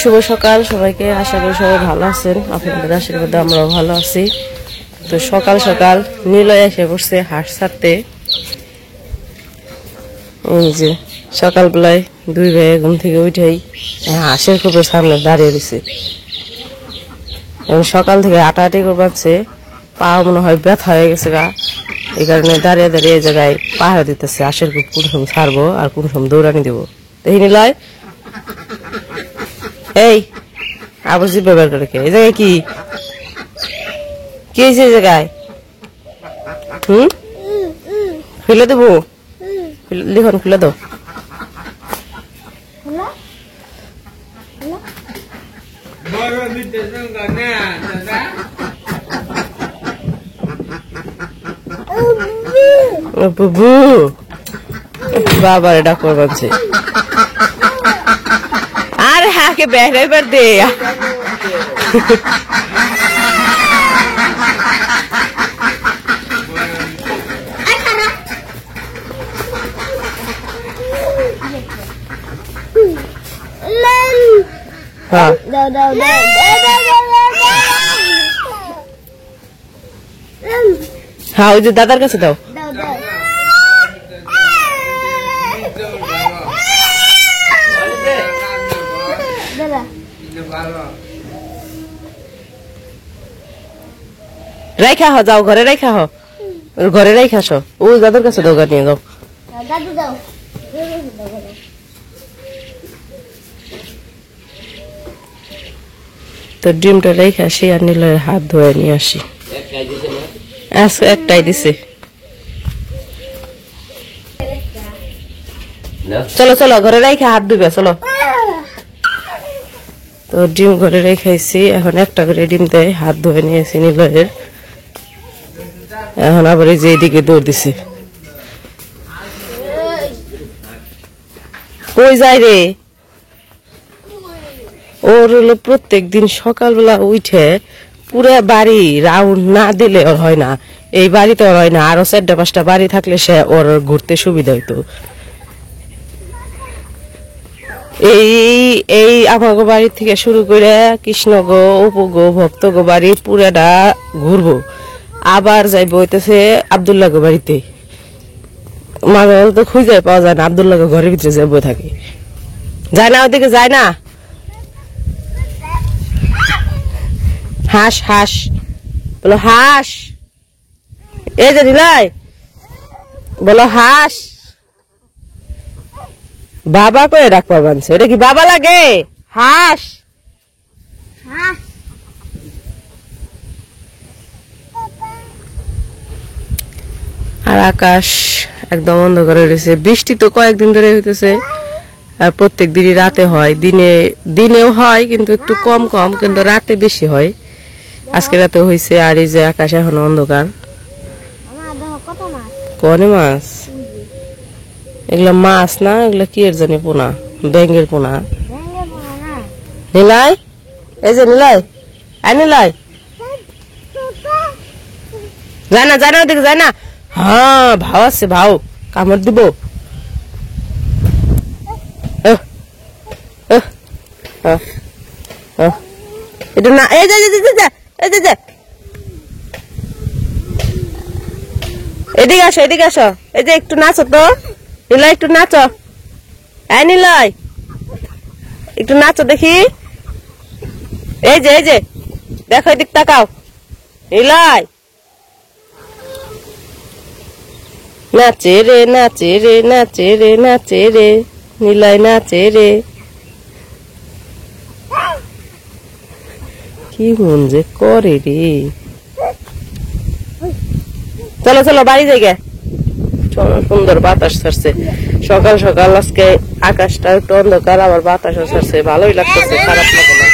শুভ সকাল সবাইকে। আশা করি সবাই ভালো আছেন, আপনাদের আশীর্বাদে আমরাও ভালো আছি। তো সকাল সকাল নিলয় এসে বসছে হাঁস ছাড়তে। এই যে সকালবেলায় দুই ভাই ঘুম থেকে উঠেই হাঁসের খোপের সামনে দাঁড়িয়ে দিছে। এবং সকাল থেকে হাঁটাহাঁটি করবাচ্ছে, পা মনে হয় ব্যথা হয়ে গেছে গা, এই কারণে দাঁড়িয়ে দাঁড়িয়ে এই জায়গায় পাহারা দিতেছে হাঁসের খোপ কোন সময় ছাড়বো আর কোন সময় দৌড়ানি দেবো। এই নিলয়, এই আবার জিভ ব্যবহার করে কে? এই জায়গায় কি কি হয়েছে? এই জায়গায় খুলে দেবো, লিখন খুলে দাও। বুবু বাবার ডাক করছে। আরে হাকে বেড়াইবার দে। হ্যাঁ ওই যে দাদার কাছে দাও। রাইখা হ, যাও ঘরে রাইখা হ, ঘরে রাইখা আসো। ও দাদার কাছে দাও, নিয়ে যাও। তো ডিমটা রেখে আসি আর নিলয়ের হাত ধুয়ে নিয়ে আসি। একটাই দিছে। চলো চলো ঘরে রেখে হাত ধুবে, চলো। তো ডিম ঘরে রেখেছি, এখন একটা করে ডিম দেয়, হাত ধুয়ে নিয়েছি নিলয়ের। এখন আবার এই যে এইদিকে দৌড় দিছে। কই যায় রে? ওর হলো প্রত্যেক দিন সকালবেলা উঠে পুরো বাড়ি রাউন্ড না দিলে ওর হয় না। এই বাড়িতে ওর হয় না, আরো 4-5টা বাড়ি থাকলে সে ওর ঘুরতে সুবিধা হইতো। এই আমাগো বাড়ি থেকে শুরু করে কৃষ্ণগো, উপগো, ভক্তগো বাড়ি পুরাটা ঘুরবো, আবার যাইবো হইতেছে আব্দুল্লাহ গো বাড়িতে। মাঝে তো খুঁজে পাওয়া যায় না, আব্দুল্লাহ গো ঘরের ভিতরে যাবো থাকে, যায় না ওদিকে, যায় না। হাঁস হাঁস বলো, হাঁস। এই যে নিলয় বলো হাঁস। বাবা করে ডাকবা বানছে, এটা কি বাবা লাগে? হাঁস। আর আকাশ একদম অন্ধকার রয়েছে। বৃষ্টি তো কয়েকদিন ধরে হইতেছে, আর প্রত্যেক দিনই রাতে হয়, দিনেও হয় কিন্তু একটু কম কম, কিন্তু রাতে বেশি হয়। আজকে রাতে হয়েছে। আর এই যে আকাশ এখন অন্ধকার। কনে মাছ? এগুলা মাছ না, এগুলা কি এর জানি পোনা, ব্যাঙের পোনা। নিলাই, এই যে নিলাই, নিলাই যায় না, যায় না ওদিকে, যায় না। হ্যাঁ ভাও আছে, ভাও কামড় দিব। এটা না, এই যে এদিকে আসো, এদিকে আসো। এই যে একটু নাচো তো নিলয়, একটু নাচো। নিলয় একটু নাচো দেখি। এই যে দেখো, এদিক তাকাও। নিলয় নাচে রে, নাচে রে, নাচে রে, নাচে রে, নিলয় নাচে রে। কি মন যে করে রে। চলো চলো বাড়ি যাই গে। সুন্দর বাতাস ছাড়ছে সকাল সকাল। আজকে আকাশটা একটু অন্ধকার, আবার বাতাস ছাড়ছে, ভালোই লাগতেছে, খারাপ লাগে না।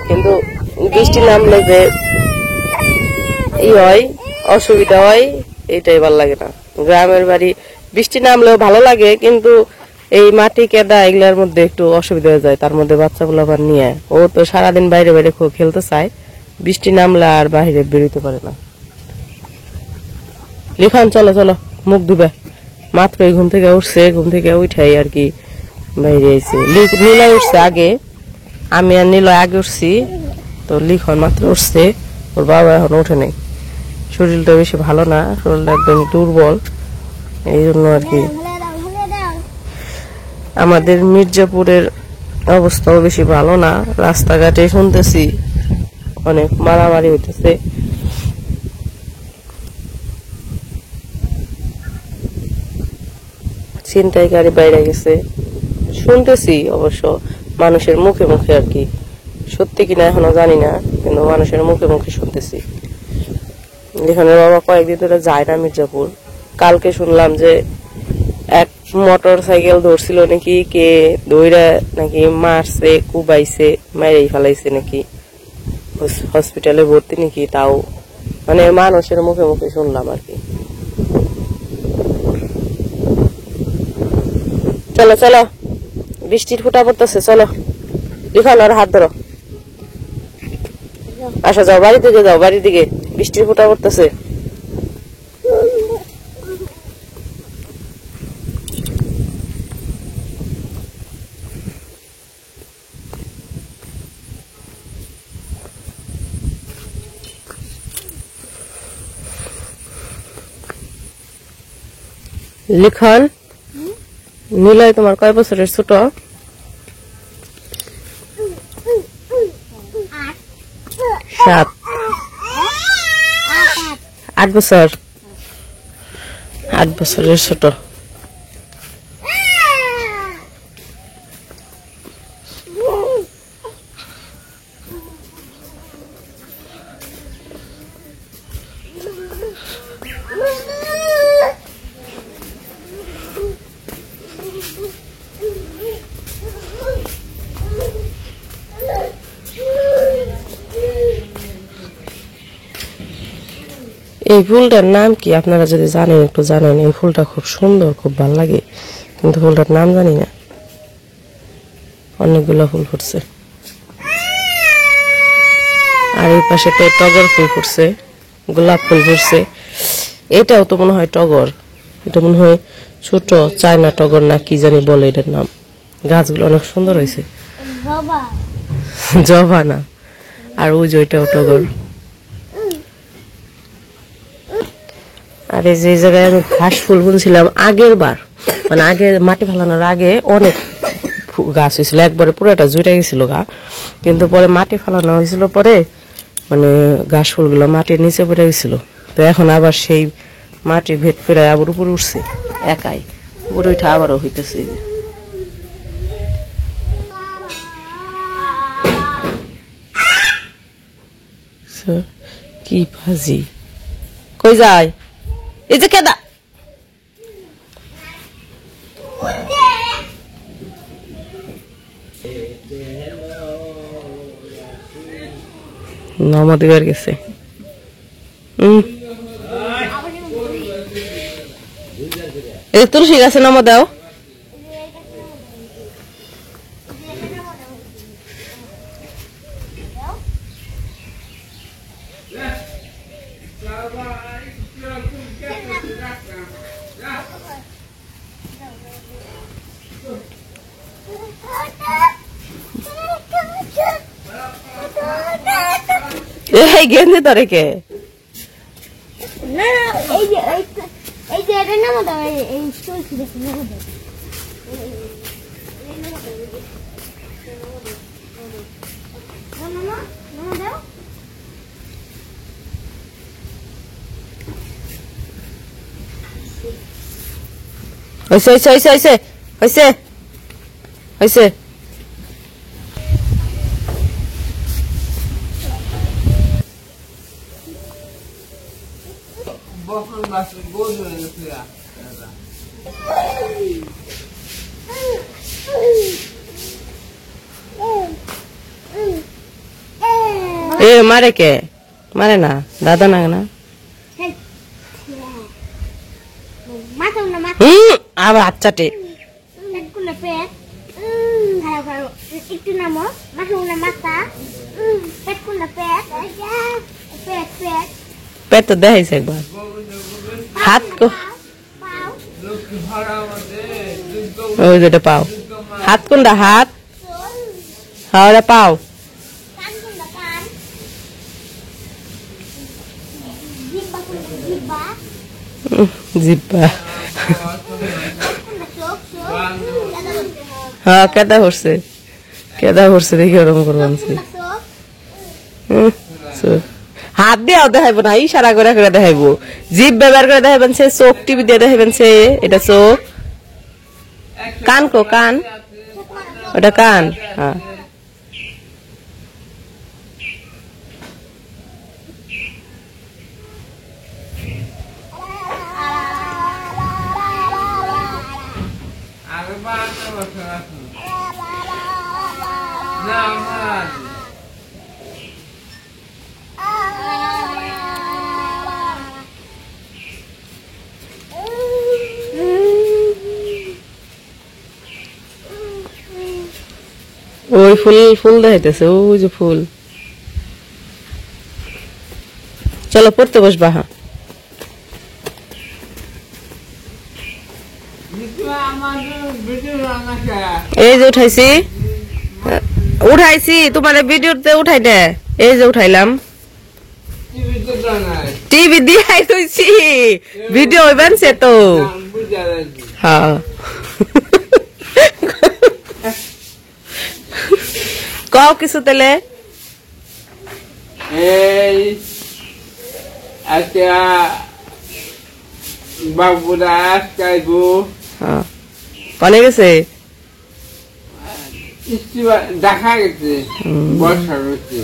কিন্তু বৃষ্টি নামলে যে হয় অসুবিধা হয়, এটাই ভালো লাগে না। গ্রামের বাড়ি বৃষ্টি নামলেও ভালো লাগে, কিন্তু এই মাটি কেদা এগুলার মধ্যে একটু অসুবিধা হয়ে যায়। তার মধ্যে বাচ্চাগুলো আবার নিয়ে, ও তো সারাদিন বাইরে বাইরে খেলতে চায়, বৃষ্টি নামলে আর বাইরে বেরোতে পারে না। লিখন চলো চলো, মুখ ধুবে। মাত্রই ঘুম থেকে উঠছে, ঘুম থেকে উঠাই আর কি বাইরে আইছে। নিলয় উঠছে আগে, আমি আর নীল আগে উঠছি, তো লিখন মাত্র উঠছে, ওর বাবা এখন ওঠে নেই। শরীরটা বেশি ভালো না, শরীরটা একদম দুর্বল, এই জন্য আর কি। আমাদের মির্জাপুরের অবস্থাও বেশি ভালো না, রাস্তাঘাটে শুনতেছি অনেক মারামারি হইতেছে। ছিনতাইকারী বাইরে গেছে শুনতেছি, অবশ্য মানুষের মুখে মুখে আর কি, সত্যি কিনা এখনো জানি না, কিন্তু মানুষের মুখে মুখে শুনতেছি। লিখনের বাবা কয়েকদিন ধরে যায় না মির্জাপুর। কালকে শুনলাম যে এক মোটর সাইকেল ধরছিল নাকি, কে দইরা নাকি মারছে, কুবাইছে, মাইরেই ফেলাইছে নাকি, হসপিটালে ভর্তি নাকি, তাও মানে মানুষের মুখে মুখে শুনলাম আর কি। চলো চলো, বৃষ্টির ফুটা পড়তেছে, চলো লিখন আর হাত ধরো, আসা যাও বাড়ির দিকে, যাও বাড়ির দিকে, বৃষ্টির ফুটা পড়তেছে। লিখন, নিলয় তোমার কয় বছরের ছোট? 7 8 বছর, 8 বছরের ছোট। এই ফুলটার নাম কি আপনারা যদি জানেন একটু জানেন। এই ফুলটা খুব সুন্দর, খুব ভালো লাগে, কিন্তু ফুলটার নাম জানি না। অনেকগুলো ফুল ফুটছে, আর এই পাশে তো টগর ফুল ফুটছে, গোলাপ ফুল ফুটছে। এটাও তো মনে হয় টগর, এটা মনে হয় ছোট চায়না টগর না কি জানি বলে এটার নাম। গাছগুলো অনেক সুন্দর হয়েছে, জবা না, আর ওই যে ওইটাও টগর। আর এই যে জায়গায় আমি ঘাস ফুল বুনছিলাম আগের বার, মানে আগে মাটি ফেলানোর আগে অনেক গাছ হয়েছিল, একবারে পুরোটা জুড়ে গেছিল গা, কিন্তু পরে মাটি ফেলানো হয়েছিল, পরে মানে ঘাস ফুলগুলো মাটির নিচে পড়ে গেছিল। তো এখন আবার সেই মাটি ভেদ করে আবার উপরে উঠছে একাই, উপরে উঠে আবারও হইতেছে। কি ভাজি কই যায়, এই যে কেদা নামা দিবার গেছে। এই তুলসী গাছে নামা দাও। এই গেন্দে ধরে কে না, এই যে এটা নামা দাও, এই চলছি দেখো নামা দাও। নামা দাও। হয়েছে হয়েছে হয়েছে হয়েছে হয়েছে হয়েছে। এ মারে কে মারে না, দাদা না না আবার আচ্ছাটে একটু নামো, মাথা মাথা পেট কোনটা পেট পেট পেট পেট তো দেখাইছে একবার, হাত ওই যেটা পাও, হাত কোনটা, হাত হ্যাঁ ওরা পাও কান কোনটা কান জিব্বা কোনটা জিব্বা জিব্বা কোনটা চোখ চোখ দাদা বলতে হ্যাঁ কেদা করছে দেখি ওরকম করবানছে চোখ হাত দিয়েও দেখাইবো না ইশারা করে করে দেখাইবো জিভ ব্যবহার করে দেখাইবেন সে চোখ টিভি দিয়ে দেখাইবেন সে এটা চোখ কান কো কান ওটা কান হ্যাঁ ওই ফুল দেখাইতেছে ওই যে ফুল চলো পড়তে বসবা হ্যাঁ এই যে উঠাইছি তোমার ভিডিওতে উঠাই দে এই যে উঠাইলাম টিভি দিয়ে তুইছি ভিডিও হইবেনছে তো হ্যাঁ কও কিছু তেলে এই আচ্ছা বাবুরা আজকাইবো হ্যাঁ কনে গেছে দেখা গেছে বর্ষা হচ্ছে